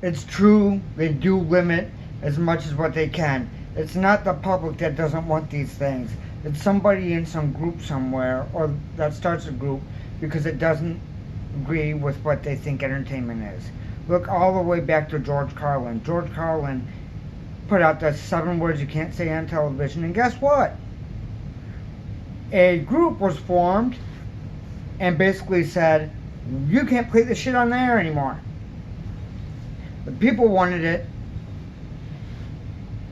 It's true, they do limit as much as what they can. It's not the public that doesn't want these things. It's somebody in some group somewhere, or that starts a group because it doesn't agree with what they think entertainment is. Look all the way back to George Carlin. George Carlin put out the 7 words you can't say on television, and guess what? A group was formed and basically said, you can't play this shit on the air anymore. The people wanted it.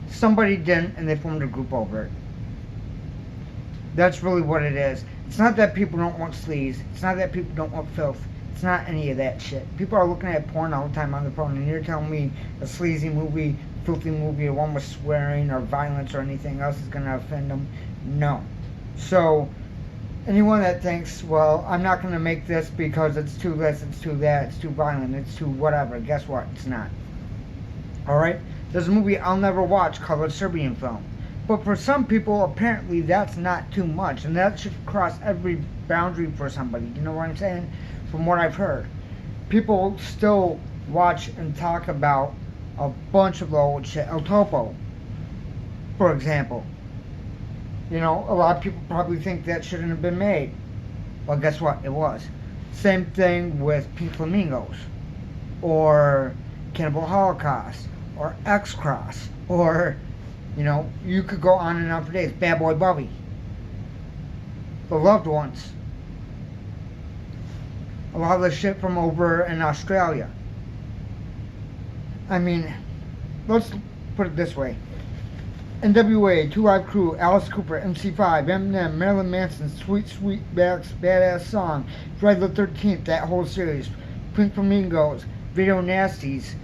Somebody didn't, and they formed a group over it. That's really what it is. It's not that people don't want sleaze. It's not that people don't want filth. It's not any of that shit. People are looking at porn all the time on the phone, and you're telling me a sleazy movie, filthy movie, or one with swearing or violence or anything else is going to offend them? No. So, anyone that thinks, well, I'm not going to make this because it's too this, it's too that, it's too violent, it's too whatever, guess what? It's not. Alright? There's a movie I'll never watch called a Serbian film. But for some people, apparently that's not too much. And that should cross every boundary for somebody. You know what I'm saying? From what I've heard. People still watch and talk about a bunch of old shit. El Topo, for example. You know, a lot of people probably think that shouldn't have been made. Well, guess what? It was. Same thing with Pink Flamingos. Or Cannibal Holocaust. Or X-Cross. Or, you know, you could go on and on for days. Bad Boy Bubby. The Loved Ones. A lot of the shit from over in Australia. I mean, let's put it this way. NWA, 2 Live Crew, Alice Cooper, MC5, Eminem, Marilyn Manson, Sweet Sweet Badass Song, Friday the 13th, that whole series, Pink Flamingos, Video Nasties.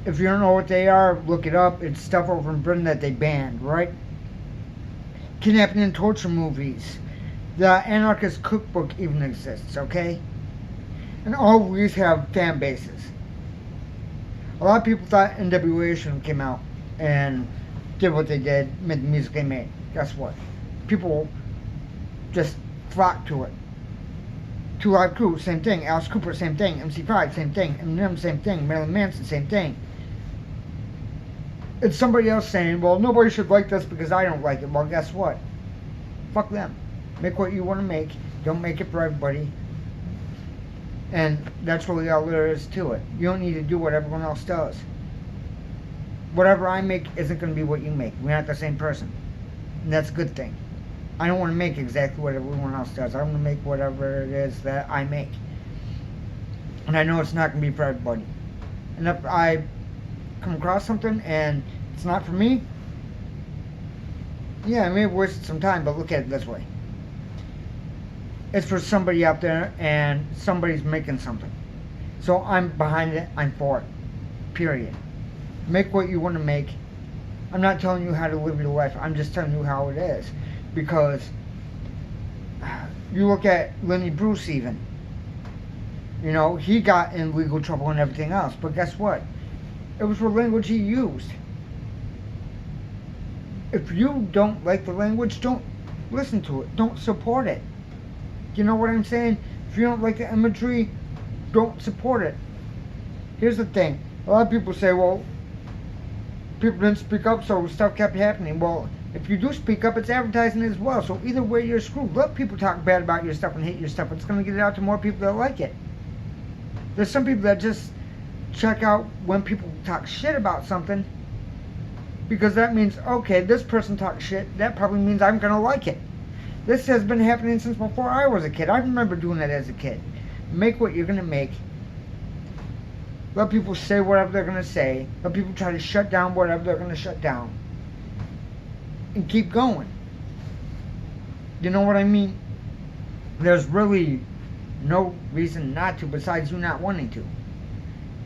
If you don't know what they are, look it up. It's stuff over in Britain that they banned, right? Kidnapping and torture movies. The Anarchist Cookbook even exists, okay? And all these have fan bases. A lot of people thought NWA shouldn't came out and did what they did, made the music they made. Guess what? People just flocked to it. 2 Live Crew, same thing. Alice Cooper, same thing. MC5, same thing. Eminem, same thing. Marilyn Manson, same thing. It's somebody else saying, well, nobody should like this because I don't like it. Well, guess what? Fuck them. Make what you want to make. Don't make it for everybody. And that's really all there is to it. You don't need to do what everyone else does. Whatever I make isn't going to be what you make. We're not the same person. And that's a good thing. I don't want to make exactly what everyone else does. I want to make whatever it is that I make. And I know it's not going to be for everybody. And if I come across something and it's not for me, yeah, I may have wasted some time, but look at it this way. It's for somebody out there and somebody's making something. So I'm behind it, I'm for it. Period. Make what you want to make. I'm not telling you how to live your life, I'm just telling you how it is. Because you look at Lenny Bruce even. You know, he got in legal trouble and everything else, but guess what? It was the language he used. If you don't like the language, don't listen to it. Don't support it. You know what I'm saying? If you don't like the imagery, don't support it. Here's the thing. A lot of people say, well, people didn't speak up, so stuff kept happening. Well, if you do speak up, it's advertising as well. So either way, you're screwed. Let people talk bad about your stuff and hate your stuff. It's going to get it out to more people that like it. There's some people that just check out when people talk shit about something, because that means, okay, this person talks shit, that probably means I'm going to like it. This has been happening since before I was a kid. I remember doing that as a kid. Make what you're going to make. Let people say whatever they're going to say. Let people try to shut down whatever they're going to shut down. And keep going. You know what I mean? There's really no reason not to besides you not wanting to.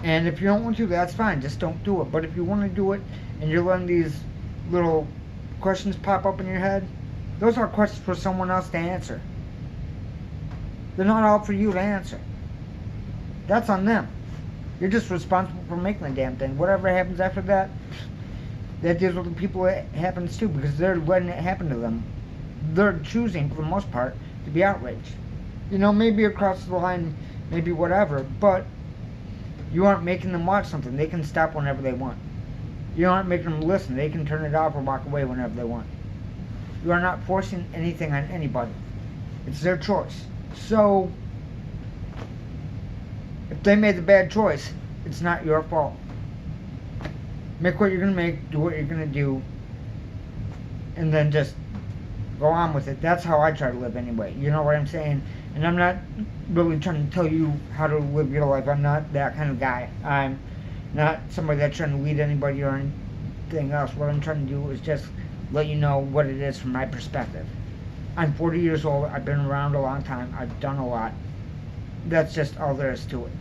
And if you don't want to, that's fine. Just don't do it. But if you want to do it and you're letting these little questions pop up in your head, those are questions for someone else to answer. They're not all for you to answer. That's on them. You're just responsible for making the damn thing. Whatever happens after that, that deals with the people it happens to, because they're letting it happen to them. They're choosing, for the most part, to be outraged. You know, maybe across the line, maybe whatever, but You aren't making them watch something. They can stop whenever they want. You aren't making them listen. They can turn it off or walk away whenever they want. You are not forcing anything on anybody. It's their choice. So, if they made the bad choice, it's not your fault. Make what you're going to make, do what you're going to do, and then just go on with it. That's how I try to live anyway. You know what I'm saying? And I'm not really trying to tell you how to live your life. I'm not that kind of guy. I'm not somebody that's trying to lead anybody or anything else. What I'm trying to do is just let you know what it is from my perspective. I'm 40 years old. I've been around a long time. I've done a lot. That's just all there is to it.